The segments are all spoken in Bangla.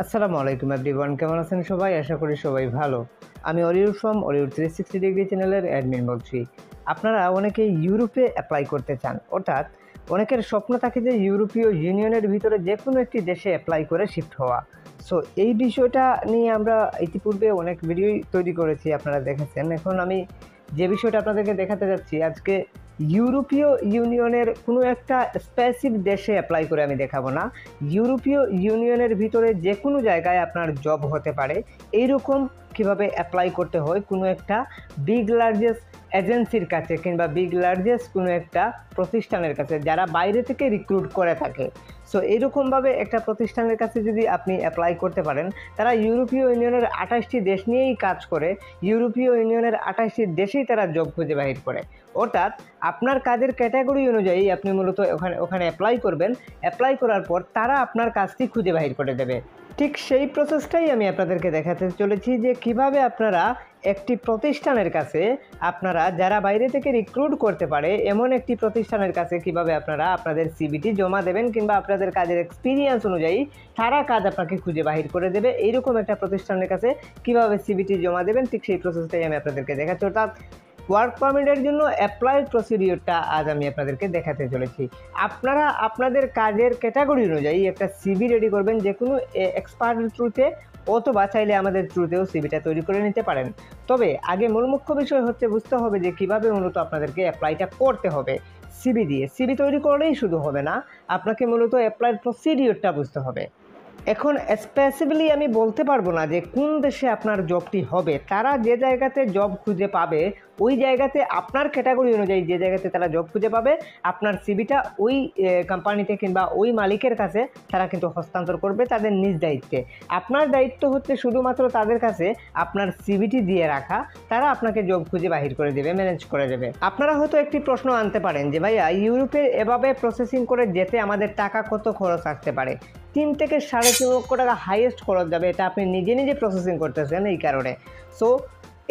আসসালামু আলাইকুম এভরিওয়ান, কেমন আছেন সবাই? আশা করি সবাই ভালো। আমি অলিউড ফ্রম অলিউড 360 ডিগ্রি চ্যানেলের অ্যাডমিন বলছি। আপনারা অনেকেই ইউরোপে অ্যাপ্লাই করতে চান, অর্থাৎ অনেকের স্বপ্ন থাকে যে ইউরোপীয় ইউনিয়নের ভিতরে যে কোনো একটি দেশে অ্যাপ্লাই করে শিফট হওয়া। সো এই বিষয়টা নিয়ে আমরা ইতিপূর্বে অনেক ভিডিওই তৈরি করেছি, আপনারা দেখেছেন। এখন আমি যে বিষয়টা আপনাদেরকে দেখাতে যাচ্ছি আজকে, ইউরোপীয় ইউনিয়নের কোনো একটা স্পেসিফিক দেশে অ্যাপ্লাই করে আমি দেখাবো না। ইউরোপীয় ইউনিয়নের ভিতরে যে কোনো জায়গায় আপনার জব হতে পারে, এইরকম কিভাবে অ্যাপ্লাই করতে হয় কোনো একটা বিগ লার্জেস্ট এজেন্সির কাছে কিংবা বিগ লার্জেস্ট কোনো একটা প্রতিষ্ঠানের কাছে যারা বাইরে থেকে রিক্রুট করে থাকে। সো এইরকমভাবে একটা প্রতিষ্ঠানের কাছে যদি আপনি অ্যাপ্লাই করতে পারেন, তারা ইউরোপীয় ইউনিয়নের 28টি দেশ নিয়েই কাজ করে, ইউরোপীয় ইউনিয়নের 28টি দেশেই তারা জব খুঁজে বাহির করে। অর্থাৎ আপনার কাজের ক্যাটাগরি অনুযায়ী আপনি মূলত ওখানে অ্যাপ্লাই করবেন। অ্যাপ্লাই করার পর তারা আপনার কাজটি খুঁজে বাহির করে দেবে। ঠিক সেই প্রসেসটাই আমি আপনাদেরকে দেখাতে চলেছি যে কিভাবে আপনারা একটি প্রতিষ্ঠানের কাছে, আপনারা যারা বাইরে থেকে রিক্রুট করতে পারে এমন একটি প্রতিষ্ঠানের কাছে কিভাবে আপনারা আপনাদের সিভিটি জমা দেবেন, কিংবা আপনাদের কাজের এক্সপিরিয়েন্স অনুযায়ী তারা কাজ আপনাকে খুঁজে বাহির করে দেবে। এইরকম একটা প্রতিষ্ঠানের কাছে কিভাবে সিভিটি জমা দেবেন, ঠিক সেই প্রসেসটাই আমি আপনাদেরকে দেখাচ্ছি। অর্থাৎ ওয়ার্ক পারমিটের জন্য অ্যাপ্লাই প্রসিডিওরটা আজ আমি আপনাদেরকে দেখাতে চলেছি। আপনারা আপনাদের কাজের ক্যাটাগরি অনুযায়ী একটা সিভি রেডি করবেন, যে কোনো এক্সপার্টের থ্রুতে অথবা চাইলে আমাদের থ্রুতেও সিভিটা তৈরি করে নিতে পারেন। তবে আগে মূল মুখ্য বিষয় হচ্ছে বুঝতে হবে যে কীভাবে মূলত আপনাদেরকে অ্যাপ্লাইটা করতে হবে। সিভি দিয়ে সিভি তৈরি করলেই শুধু হবে না, আপনাকে মূলত অ্যাপ্লাই প্রসিডিওরটা বুঝতে হবে। এখন স্পেসিফিকলি আমি বলতে পারবো না যে কোন দেশে আপনার জবটি হবে। তারা যে জায়গাতে জব খুঁজে পাবে, ওই জায়গাতে আপনার ক্যাটাগরি অনুযায়ী যে জায়গাতে তারা জব খুঁজে পাবে, আপনার সিভিটা ওই কোম্পানিতে কিংবা ওই মালিকের কাছে তারা কিন্তু হস্তান্তর করবে তাদের নিজ দায়িত্বে। আপনার দায়িত্ব হচ্ছে শুধুমাত্র তাদের কাছে আপনার সিভিটি দিয়ে রাখা, তারা আপনাকে জব খুঁজে বাহির করে দেবে, ম্যানেজ করে দেবে। আপনারা হয়তো একটি প্রশ্ন আনতে পারেন যে ভাইয়া, ইউরোপে এভাবে প্রসেসিং করে যেতে আমাদের টাকা কত খরচ আসতে পারে? 3 থেকে 3.5 লক্ষ টাকা হাইয়েস্ট খরচ যাবে, এটা আপনি নিজে নিজে প্রসেসিং করতেছেন এই কারণে। সো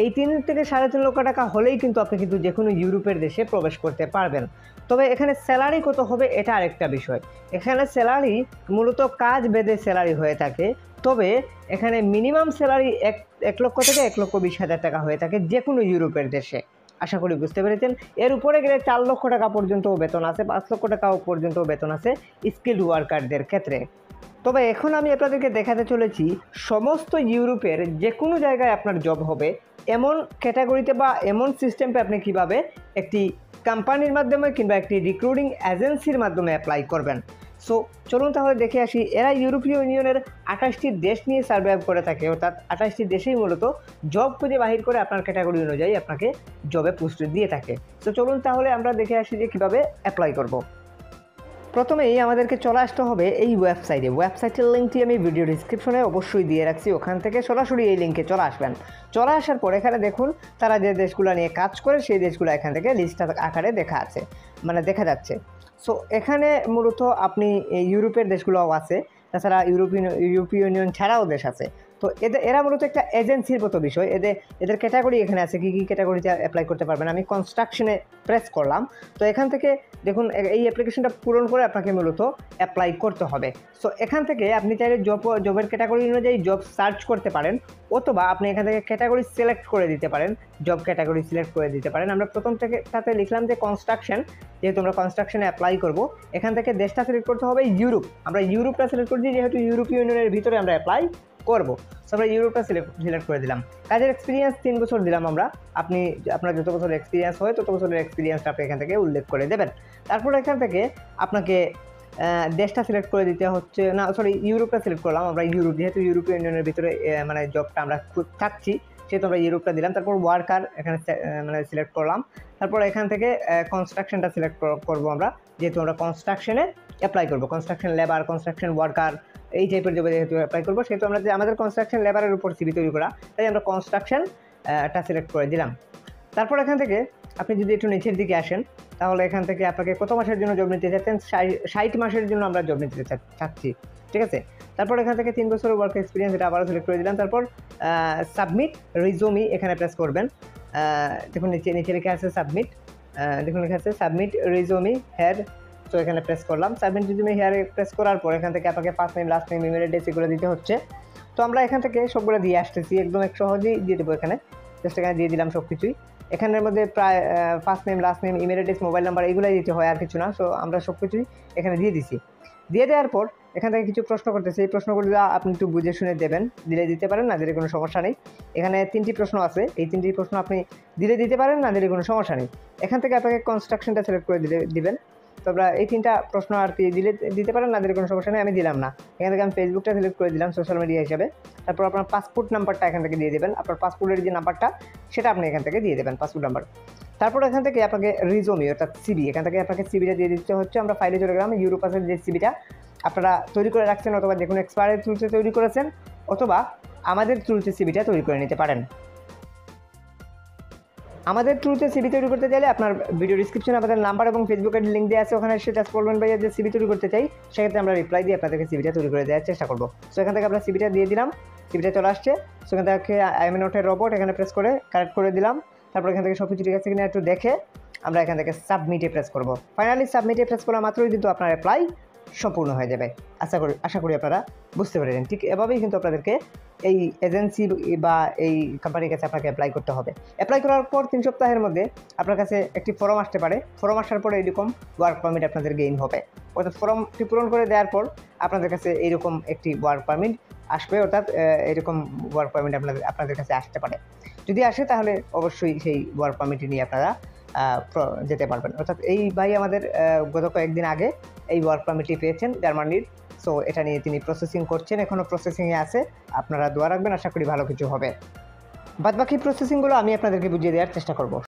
এই 3 থেকে 3.5 লক্ষ টাকা হলেই কিন্তু আপনি কিন্তু যে কোনো ইউরোপের দেশে প্রবেশ করতে পারবেন। তবে এখানে স্যালারি কত হবে এটা আরেকটা বিষয়। এখানে স্যালারি মূলত কাজ ভেদে স্যালারি হয়ে থাকে। তবে এখানে মিনিমাম স্যালারি 1 লক্ষ থেকে 1,20,000 টাকা হয়ে থাকে যে কোনো ইউরোপের দেশে। আশা করি বুঝতে পেরেছেন। এর উপরে গেলে 4 লক্ষ টাকা পর্যন্তও বেতন আছে, 5 লক্ষ টাকাও পর্যন্তও বেতন আছে স্কিল্ড ওয়ার্কারদের ক্ষেত্রে। তবে এখন আমি আপনাদেরকে দেখাতে চলেছি সমস্ত ইউরোপের যে কোনো জায়গায় আপনার জব হবে এমন ক্যাটাগরিতে বা এমন সিস্টেমে আপনি কিভাবে একটি কোম্পানির মাধ্যমে কিংবা একটি রিক্রুটিং এজেন্সির মাধ্যমে অ্যাপ্লাই করবেন। সো চলুন তাহলে দেখে আসি। এরা ইউরোপীয় ইউনিয়নের 28টি দেশ নিয়ে সার্ভাইভ করে থাকে, অর্থাৎ 28টি দেশেই মূলত জব খুঁজে বাহির করে আপনার ক্যাটাগরি অনুযায়ী আপনাকে জবে পোস্ট দিয়ে থাকে। সো চলুন তাহলে আমরা দেখে আসি যে কীভাবে অ্যাপ্লাই করব। প্রথমেই আমাদেরকে চলে আসতে হবে এই ওয়েবসাইটের লিঙ্কটি আমি ভিডিও ডিসক্রিপশনে অবশ্যই দিয়ে রাখছি, ওখান থেকে সরাসরি এই লিঙ্কে চলে আসবেন। চলে আসার পর এখানে দেখুন তারা যে দেশগুলো নিয়ে কাজ করে সেই দেশগুলো এখান থেকে লিস্ট আকারে দেখা যাচ্ছে। সো এখানে মূলত আপনি ইউরোপের দেশগুলোও আছে, তাছাড়া ইউরোপীয় ইউনিয়ন ছাড়াও দেশ আছে। তো এরা মূলত একটা এজেন্সির মতো বিষয়। এদের ক্যাটাগরি এখানে আছে, কী কী ক্যাটাগরিতে অ্যাপ্লাই করতে পারবেন। আমি কনস্ট্রাকশনে প্রেস করলাম। তো এখান থেকে দেখুন এই অ্যাপ্লিকেশনটা পূরণ করে আপনাকে মূলত অ্যাপ্লাই করতে হবে। সো এখান থেকে আপনি চাইলে জবের ক্যাটাগরি অনুযায়ী জব সার্চ করতে পারেন, অথবা আপনি এখান থেকে ক্যাটাগরি সিলেক্ট করে দিতে পারেন, জব ক্যাটাগরি সিলেক্ট করে দিতে পারেন। আমরা প্রথম থেকে তাতে লিখলাম যে কনস্ট্রাকশন, যেহেতু আমরা কনস্ট্রাকশনে অ্যাপ্লাই করব। এখান থেকে দেশটা সিলেক্ট করতে হবে ইউরোপ। আমরা ইউরোপটা সিলেক্ট করছি যেহেতু ইউরোপীয় ইউনিয়নের ভিতরে আমরা অ্যাপ্লাই করব। সো আমরা ইউরোপটা সিলেক্ট করে দিলাম। কাজের এক্সপিরিয়েন্স 3 বছর দিলাম আমরা। আপনার যত বছর এক্সপিরিয়েন্স হয় তত বছরের এক্সপিরিয়েন্সটা আপনি এখান থেকে উল্লেখ করে দেবেন। তারপর এখান থেকে আপনাকে দেশটা সিলেক্ট করে দিতে হচ্ছে না, ইউরোপটা সিলেক্ট করলাম আমরা। ইউরোপ, যেহেতু ইউরোপীয় ইউনিয়নের ভিতরে মানে জবটা আমরা থাকছি, সেহেতু আমরা ইউরোপটা দিলাম। তারপর ওয়ার্কার এখানে সিলেক্ট করলাম। তারপর এখান থেকে কনস্ট্রাকশনটা সিলেক্ট করব আমরা, যেহেতু আমরা কনস্ট্রাকশনে অ্যাপ্লাই করব। কনস্ট্রাকশন লেবার, কনস্ট্রাকশন ওয়ার্কার এই টাইপের জবে যেহেতু অ্যাপ্লাই করবো, সেহেতু আমরা যে আমাদের কনস্ট্রাকশন লেবারের উপর সিভি তৈরি করা, তাই আমরা কনস্ট্রাকশনটা সিলেক্ট করে দিলাম। তারপর এখান থেকে আপনি যদি একটু নিচের দিকে আসেন, তাহলে এখান থেকে আপনাকে কত মাসের জন্য জব নিতে চাচ্ছেন? 60 মাসের জন্য আমরা জব নিতে চাচ্ছি, ঠিক আছে। তারপর এখান থেকে 3 বছরের ওয়ার্ক এক্সপিরিয়েন্স, এটা আবারও সিলেক্ট করে দিলাম। তারপর সাবমিট রিজুমি এখানে প্রেস করবেন। দেখুন নিচে লিখে আছে সাবমিট, দেখুন লেখা আছে সাবমিট রিজুমি হেড সো এখানে প্রেস করলাম, সাবমিট রিজুমে হিয়ারে প্রেস করার পর এখান থেকে আপনাকে first name, last name, email address এগুলো দিতে হচ্ছে। তো আমরা এখান থেকে সবগুলো দিয়ে আসতেছি, একদম এক সহজেই দিয়ে দেবো। এখানে জাস্ট এখানে দিয়ে দিলাম সব কিছুই। এখানের মধ্যে প্রায় first name, last name, email address, mobile number এগুলোই দিতে হয়, আর কিছু না। সো আমরা সব কিছুই এখানে দিয়ে দিছি। দিয়ে দেওয়ার পর এখান থেকে কিছু প্রশ্ন করতেছে, এই প্রশ্নগুলো আপনি একটু বুঝে শুনে দেবেন, দিলে দিতে পারেন, না দিলে কোনো সমস্যা নেই। এখানে 3টি প্রশ্ন আছে, এই 3টি প্রশ্ন আপনি দিলে দিতে পারেন, না দিলে কোনো সমস্যা নেই। এখান থেকে আপনাকে কনস্ট্রাকশনটা সিলেক্ট করে দিবেন। তো আমরা এই 3টা প্রশ্ন আর কি দিতে পারেন, না দিলে কোনো সমস্যা নেই, আমি দিলাম না। এখান থেকে আমি ফেসবুকটা সিলেক্ট করে দিলাম সোশ্যাল মিডিয়া হিসাবে। তারপর আপনার পাসপোর্ট নাম্বারটা এখান থেকে দিয়ে দেবেন, আপনার পাসপোর্টের যে নাম্বারটা সেটা আপনি এখান থেকে দিয়ে দেবেন, পাসপোর্ট নাম্বার। তারপর এখান থেকে আপনাকে রিজুমি অর্থাৎ সিভি, এখান থেকে আপনাকে সিভিটা দিয়ে দিতে হচ্ছে। আমরা ফাইলে চলে গেলাম, ইউরোপাসের যে সিভিটা আপনারা তৈরি করে রাখছেন, অথবা যে কোনো এক্সপায়ারের থ্রুতে তৈরি করেছেন, অথবা আমাদের থ্রুতে সিভিটা তৈরি করে নিতে পারেন। আমাদের থ্রুতে সিভি তৈরি করতে চাইলে আপনার ভিডিও ডিসক্রিপশনে আমাদের নাম্বার এবং ফেসবুকের লিঙ্ক দেওয়া আছে, ওখানে সেটা বলবেন ভাইয়া যে সিভি তৈরি করতে চাই, সেক্ষেত্রে আমরা রিপ্লাই দিয়ে আপনাদেরকে সিভিটা তৈরি করে দেওয়ার চেষ্টা করবো। সো এখান থেকে আমরা সিভিটা দিয়ে দিলাম, সিভিটা চলে আসছে। সো এখান থেকে I am not a robot এখানে প্রেস করে কারেক্ট করে দিলাম। তারপর এখান থেকে সব কিছু ঠিক আছে কিনা একটু দেখে আমরা এখান থেকে সাবমিটে প্রেস করব। ফাইনালি সাবমিটে প্রেস করা মাত্রই কিন্তু আপনার অ্যাপ্লাই সম্পূর্ণ হয়ে যাবে। আশা করি আপনারা বুঝতে পেরেছেন। ঠিক এভাবেই কিন্তু আপনাদেরকে এই এজেন্সি বা এই কোম্পানির কাছে আপনাকে অ্যাপ্লাই করতে হবে। অ্যাপ্লাই করার পর 3 সপ্তাহের মধ্যে আপনার কাছে একটি ফর্ম আসতে পারে, ফর্ম আসার পরে এরকম ওয়ার্ক পারমিট আপনাদের গেইন হবে। অর্থাৎ ফর্মটি পূরণ করে দেওয়ার পর আপনাদের কাছে এইরকম একটি ওয়ার্ক পারমিট আসবে, অর্থাৎ এরকম ওয়ার্ক পারমিট আপনাদের কাছে আসতে পারে। যদি আসে তাহলে অবশ্যই সেই ওয়ার্ক পারমিটটি নিয়ে আপনারা যেতে পারবেন। অর্থাৎ এই ভাই আমাদের গত কয়েকদিন আগে এই ওয়ার্ক পারমিটটি পেয়েছেন জার্মানির। সো এটা নিয়ে তিনি প্রসেসিং করছেন, এখনও প্রসেসিংয়ে আছে। আপনারা দোয়া রাখবেন, আশা করি ভালো কিছু হবে। বাদবাকি প্রসেসিংগুলো আমি আপনাদেরকে বুঝিয়ে দেওয়ার চেষ্টা করব।